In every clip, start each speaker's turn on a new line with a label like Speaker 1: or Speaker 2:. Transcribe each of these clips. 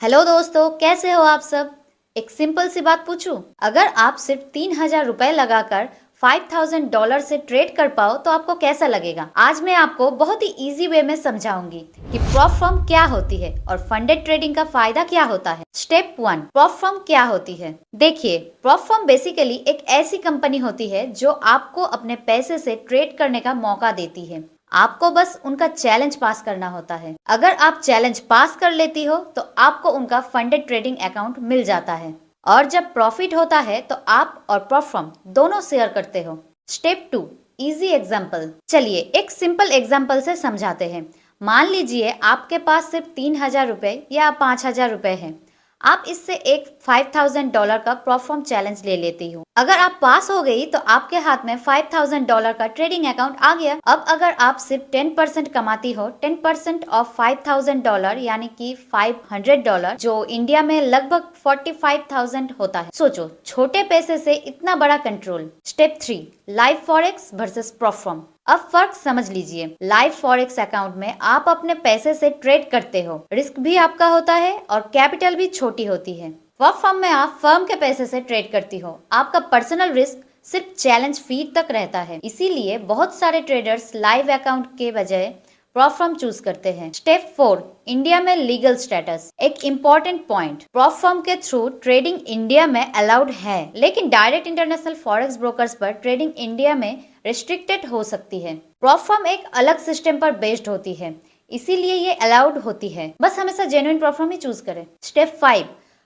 Speaker 1: Hello दोस्तों, कैसे हो आप सब। एक सिंपल सी बात पूछूं, अगर आप सिर्फ 3,000 रुपए लगाकर $5,000 से ट्रेड कर पाओ तो आपको कैसा लगेगा। आज मैं आपको बहुत ही इजी वे में समझाऊंगी कि प्रॉप फर्म क्या होती है और फंडेड ट्रेडिंग का फायदा क्या होता है। स्टेप 1, प्रॉप फर्म क्या होती है। देखिए, प्रॉप फर्म बेसिकली एक ऐसी कंपनी होती है जो आपको अपने पैसे से ट्रेड करने का मौका देती है। आपको बस उनका चैलेंज पास करना होता है। अगर आप चैलेंज पास कर लेती हो तो आपको उनका फंडेड ट्रेडिंग अकाउंट मिल जाता है और जब प्रॉफिट होता है तो आप और प्रॉफर्म दोनों शेयर करते हो। Step 2, easy example. चलिए एक सिंपल एग्जाम्पल से समझाते हैं। मान लीजिए आपके पास सिर्फ 3,000 रुपए या 5,000 रुपए है। आप इससे एक $5,000 का परफॉर्म चैलेंज ले लेती हो। अगर आप पास हो गई तो आपके हाथ में $5,000 का ट्रेडिंग अकाउंट आ गया। अब अगर आप सिर्फ 10% कमाती हो, 10% ऑफ $5,000 यानी कि $500, जो इंडिया में लगभग 45,000 होता है। सोचो, छोटे पैसे से इतना बड़ा control. Step 3, live forex versus perform. अब फर्क समझ लीजिए। लाइव फॉरेक्स अकाउंट में आप अपने पैसे से ट्रेड करते हो, रिस्क भी आपका होता है और कैपिटल भी छोटी होती है। फर्म में आप फर्म के पैसे से ट्रेड करती हो, आपका पर्सनल रिस्क सिर्फ चैलेंज फीड तक रहता है। इसीलिए बहुत सारे ट्रेडर्स लाइव अकाउंट के बजाय प्रॉफर्म चूज करते हैं। स्टेप 4, इंडिया में लीगल स्टेटस। एक इम्पोर्टेंट पॉइंट, प्रॉफर्म के थ्रू ट्रेडिंग इंडिया में अलाउड है, लेकिन डायरेक्ट इंटरनेशनल फॉरेक्स ब्रोकर्स पर ट्रेडिंग इंडिया में रिस्ट्रिक्टेड हो सकती है। प्रॉफर्म एक अलग सिस्टम पर बेस्ड होती है, इसीलिए ये अलाउड होती है। बस हमेशा जेन्युइन प्रॉफर्म ही चूज करें। Step 5,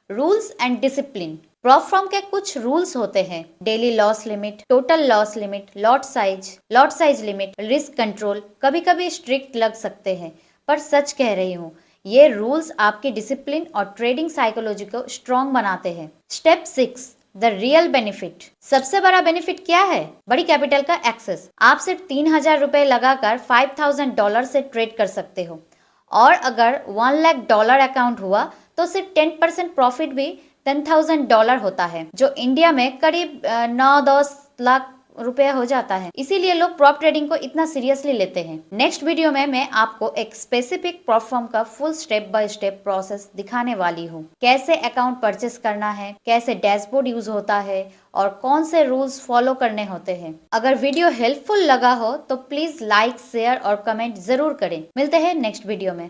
Speaker 1: rules and discipline. Prop firm के कुछ रूल्स होते हैं। Daily loss limit, total loss limit, lot size limit, risk control. कभी कभी स्ट्रिक्ट लग सकते हैं, पर सच कह रही हूँ, ये रूल्स आपकी डिसिप्लिन और ट्रेडिंग साइकोलॉजी को स्ट्रॉन्ग बनाते हैं। Step 6, the real benefit. सबसे बड़ा बेनिफिट क्या है? बड़ी कैपिटल का एक्सेस। आप सिर्फ 3,000 रुपए लगाकर $5,000 से ट्रेड कर सकते हो और अगर $1,00,000 अकाउंट हुआ तो सिर्फ 10% प्रॉफिट भी $10,000 होता है, जो इंडिया में करीब 9-10 लाख रुपया हो जाता है। इसीलिए लोग प्रॉप ट्रेडिंग को इतना सीरियसली लेते हैं। नेक्स्ट वीडियो में मैं आपको एक स्पेसिफिक प्रॉप फर्म का full step by step process दिखाने वाली हूँ। कैसे अकाउंट परचेस करना है, कैसे डैशबोर्ड यूज होता है और कौन से रूल्स फॉलो करने होते हैं। अगर वीडियो हेल्पफुल लगा हो तो प्लीज लाइक, शेयर और कमेंट जरूर करें। मिलते हैं नेक्स्ट वीडियो में।